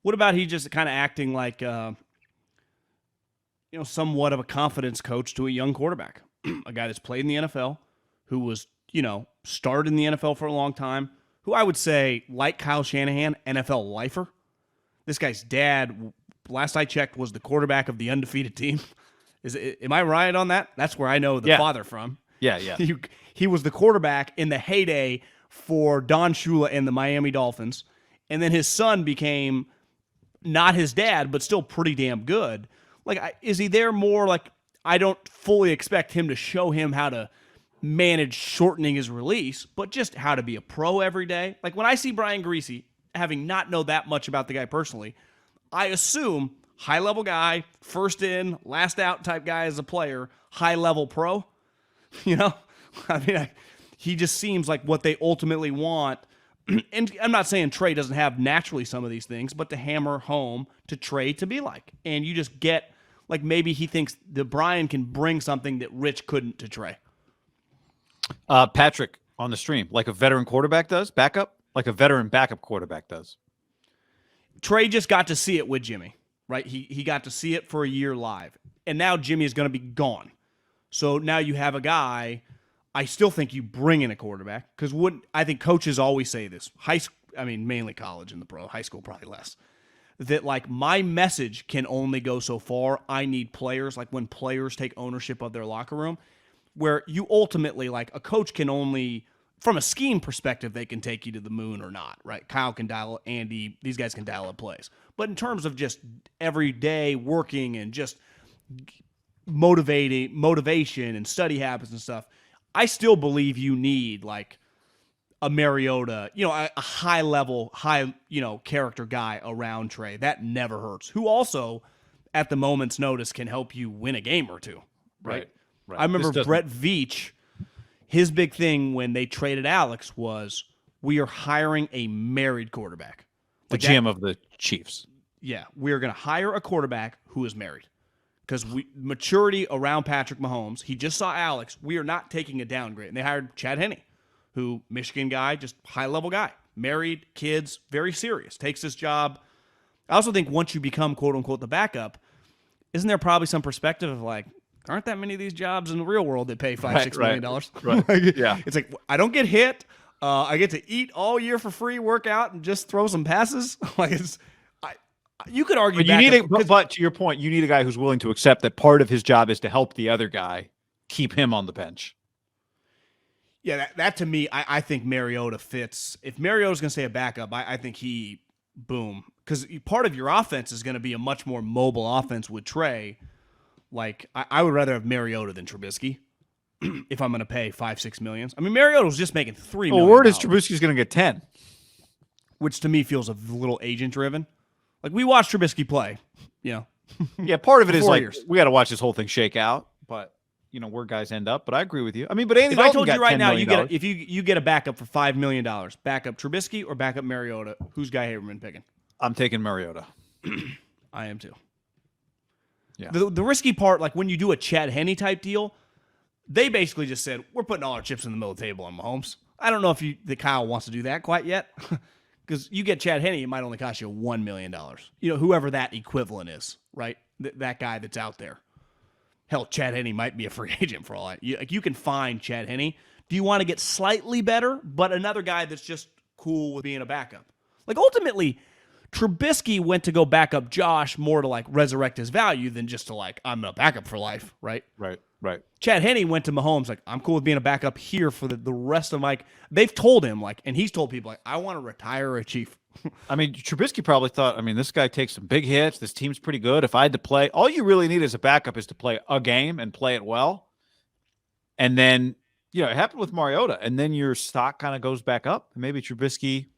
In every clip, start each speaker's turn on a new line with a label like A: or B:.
A: What about he just kind of acting like, somewhat of a confidence coach to a young quarterback, a guy that's played in the NFL, who was, started in the NFL for a long time, who I would say, like Kyle Shanahan, NFL lifer. This guy's dad, last I checked, was the quarterback of the undefeated team. Am I right on that? That's where I know the father from.
B: Yeah.
A: He was the quarterback in the heyday for Don Shula and the Miami Dolphins. And then his son became not his dad, but still pretty damn good. Like, is he there more like, I don't fully expect him to show him how to manage shortening his release, but just how to be a pro every day. Like, when I see Brian Griese, having not know that much about the guy personally, I assume high-level guy, first in, last out type guy as a player, high-level pro. He just seems like what they ultimately want. And I'm not saying Trey doesn't have naturally some of these things, but to hammer home to Trey to be like. And you just get, like, maybe he thinks that Brian can bring something that Rich couldn't to Trey.
B: Patrick on the stream, like a veteran quarterback does, backup, like a veteran backup quarterback does.
A: Trey just got to see it with Jimmy, right? He got to see it for a year live. And now Jimmy is going to be gone. So now you have a guy. I still think you bring in a quarterback because I think coaches always say this. Mainly college and the pro, high school probably less. That, like, my message can only go so far. I need players, like when players take ownership of their locker room, where you ultimately, like, a coach can only, from a scheme perspective, they can take you to the moon or not, right? Kyle can dial, Andy, these guys can dial up plays. But in terms of just everyday working and just motivation and study habits and stuff, I still believe you need, like, a Mariota, a high-level, character guy around Trey. That never hurts. Who also, at the moment's notice, can help you win a game or two, right? I remember Brett Veach, his big thing when they traded Alex was, we are hiring a married quarterback.
B: The GM of the Chiefs.
A: Yeah, we are going to hire a quarterback who is married. Because maturity around Patrick Mahomes, he just saw Alex. We are not taking a downgrade. And they hired Chad Henne, who, Michigan guy, just high-level guy. Married, kids, very serious. Takes this job. I also think once you become, quote-unquote, the backup, isn't there probably some perspective of, like, aren't that many of these jobs in the real world that pay $5-6 million?
B: Right. Yeah.
A: It's like, I don't get hit. I get to eat all year for free, work out, and just throw some passes. Like, you could argue,
B: but to your point, you need a guy who's willing to accept that part of his job is to help the other guy keep him on the bench.
A: Yeah, that to me, I think Mariota fits. If Mariota's going to stay a backup, I think boom. Because part of your offense is going to be a much more mobile offense with Trey. Like, I would rather have Mariota than Trubisky if I'm going to pay $5-6 million. I mean, Mariota was just making $3 million.
B: Word is Trubisky's going to get 10.
A: Which to me feels a little agent-driven. Like, we watched Trubisky play,
B: Yeah, part of it is like, we got to watch this whole thing shake out, but, where guys end up. But I agree with you. I mean, but Andy
A: if
B: Dalton
A: I told you right now,
B: if
A: you get a backup for $5 million, backup Trubisky or backup Mariota, who's Guy Haberman picking?
B: I'm taking Mariota.
A: I am too.
B: Yeah.
A: The risky part, like when you do a Chad Henne type deal, they basically just said, we're putting all our chips in the middle of the table on Mahomes. I don't know if the Kyle wants to do that quite yet. Because you get Chad Henne, it might only cost you $1 million. Whoever that equivalent is, right? That guy that's out there. Hell, Chad Henne might be a free agent for all you can find Chad Henne. Do you want to get slightly better, but another guy that's just cool with being a backup? Like, ultimately, Trubisky went to go back up Josh more to, like, resurrect his value than just to, like, I'm a backup for life, right?
B: Right.
A: Chad Henne went to Mahomes like, I'm cool with being a backup here for the rest of my. They've told him, like, and he's told people, like, I want to retire a Chief.
B: I mean, Trubisky probably thought, this guy takes some big hits. This team's pretty good. If I had to play, all you really need as a backup is to play a game and play it well. And then, it happened with Mariota. And then your stock kind of goes back up. And maybe Trubisky,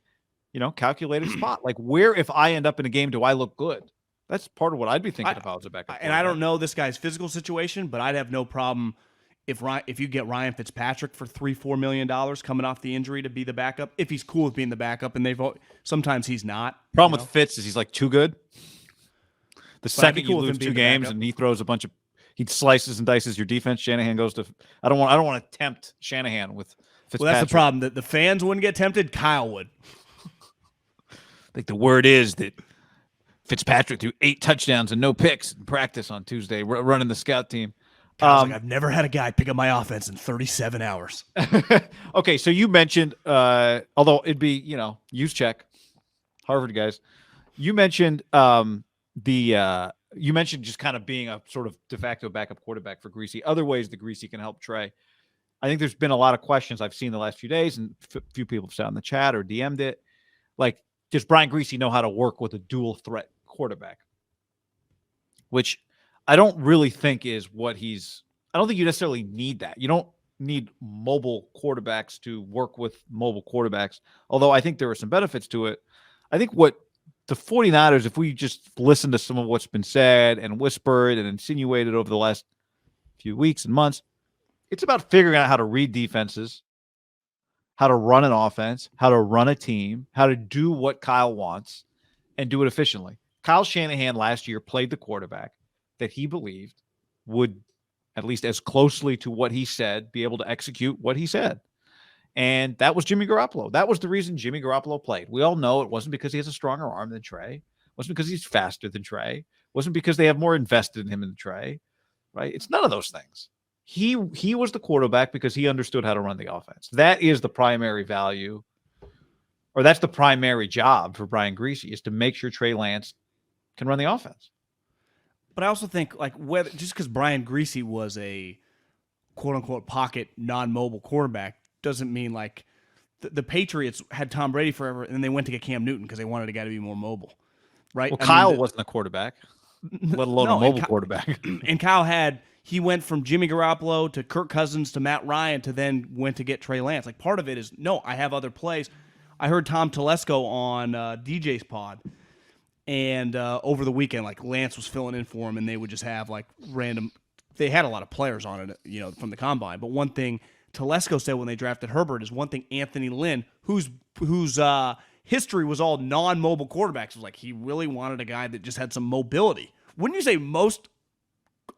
B: calculated spot. Like, where, if I end up in a game, do I look good? That's part of what I'd be thinking about as a backup.
A: And I don't know this guy's physical situation, but I'd have no problem if you get Ryan Fitzpatrick for $3-4 million coming off the injury to be the backup. If he's cool with being the backup, and sometimes he's not.
B: Problem with Fitz is he's like too good. The second you lose 2 games and he throws he slices and dices your defense. Shanahan goes to. I don't want to tempt Shanahan with Fitzpatrick.
A: Well, that's the problem. That the fans wouldn't get tempted. Kyle would.
B: I think the word is that Fitzpatrick threw 8 touchdowns and no picks in practice on Tuesday, running the scout team.
A: Like, I've never had a guy pick up my offense in 37 hours.
B: Okay, so you mentioned, although it'd be, use check, Harvard guys. You mentioned you mentioned just kind of being a sort of de facto backup quarterback for Griese. Other ways that Griese can help Trey. I think there's been a lot of questions I've seen the last few days, and a few people have said in the chat or DM'd it. Like, does Brian Griese know how to work with a dual threat quarterback? Which I don't really think is what I don't think you necessarily need that. You don't need mobile quarterbacks to work with mobile quarterbacks, although I think there are some benefits to it. I think what the 49ers, if we just listen to some of what's been said and whispered and insinuated over the last few weeks and months, it's about figuring out how to read defenses, how to run an offense, how to run a team, how to do what Kyle wants and do it efficiently. Kyle Shanahan last year played the quarterback that he believed would, at least as closely to what he said, be able to execute what he said. And that was Jimmy Garoppolo. That was the reason Jimmy Garoppolo played. We all know it wasn't because he has a stronger arm than Trey. It wasn't because he's faster than Trey. It wasn't because they have more invested in him than Trey, right? It's none of those things. He was the quarterback because he understood how to run the offense. That is the primary value, or that's the primary job for Brian Griese, is to make sure Trey Lance can run the offense.
A: But I also think, like, whether just because Brian Griese was a quote-unquote pocket non-mobile quarterback doesn't mean, like, the Patriots had Tom Brady forever, and then they went to get Cam Newton because they wanted a guy to be more mobile, right?
B: Well, Kyle wasn't a quarterback, let alone a mobile quarterback.
A: And Kyle he went from Jimmy Garoppolo to Kirk Cousins to Matt Ryan to then went to get Trey Lance. Like, part of it is, no, I have other plays. I heard Tom Telesco on DJ's pod, and over the weekend, like, Lance was filling in for him, and they would just have, like, random – they had a lot of players on it, from the combine. But one thing Telesco said when they drafted Herbert is one thing Anthony Lynn, whose history was all non-mobile quarterbacks, was like he really wanted a guy that just had some mobility. Wouldn't you say most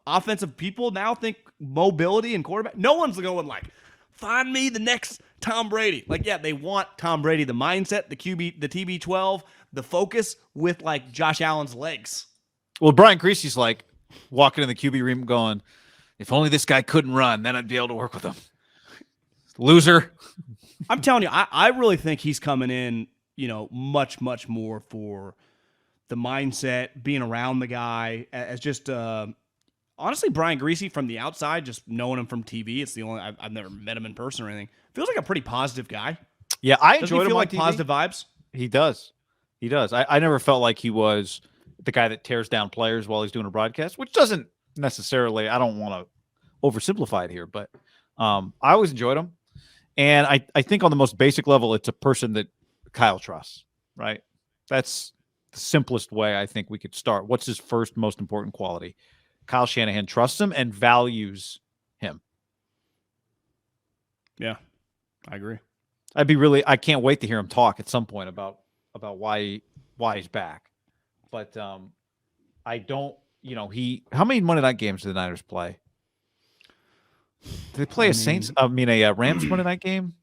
A: offensive people now think mobility and quarterback? No one's going like, find me the next Tom Brady. Like, yeah, they want Tom Brady, the mindset, the QB, the TB12, the focus with, like, Josh Allen's legs.
B: Well, Brian Griese's like walking in the QB room going, if only this guy couldn't run, then I'd be able to work with him. Loser.
A: I'm telling you, I really think he's coming in, much, much more for the mindset, being around the guy, as just honestly, Brian Griese from the outside, just knowing him from TV, it's the only I've never met him in person or anything. Feels like a pretty positive guy.
B: Yeah, I enjoyed him.
A: Feel
B: on
A: like
B: TV?
A: Positive vibes.
B: He does. I never felt like he was the guy that tears down players while he's doing a broadcast, which doesn't necessarily. I don't want to oversimplify it here, but I always enjoyed him. And I think on the most basic level, it's a person that Kyle trusts, right? That's the simplest way I think we could start. What's his first most important quality? Kyle Shanahan trusts him and values him.
A: Yeah, I agree.
B: I can't wait to hear him talk at some point about why he's back. But I don't, how many Monday night games did the Niners play? Did they play a Rams Monday night game?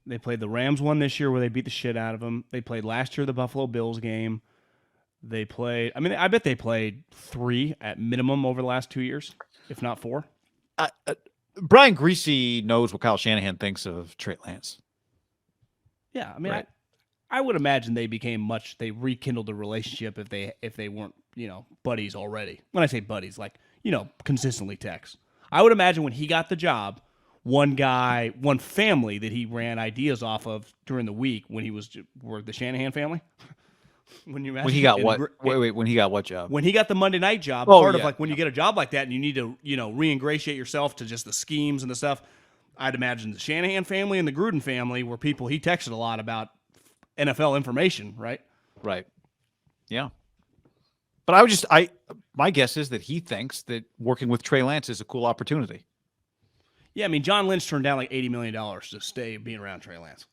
A: They played the Rams one this year where they beat the shit out of them. They played last year the Buffalo Bills game. They played, I bet they played 3 at minimum over the last 2 years, if not 4.
B: Brian Griese knows what Kyle Shanahan thinks of Trey Lance.
A: Yeah,
B: right.
A: I would imagine they rekindled the relationship if they weren't, buddies already. When I say buddies, like, consistently text. I would imagine when he got the job, one family that he ran ideas off of during the week when he was the Shanahan family. When
B: he got what? When he got what job?
A: When he got the Monday night job, when you get a job like that and you need to, re-ingratiate yourself to just the schemes and the stuff, I'd imagine the Shanahan family and the Gruden family were people he texted a lot about NFL information, right?
B: Right. Yeah. But my guess is that he thinks that working with Trey Lance is a cool opportunity.
A: Yeah, John Lynch turned down like $80 million to stay being around Trey Lance.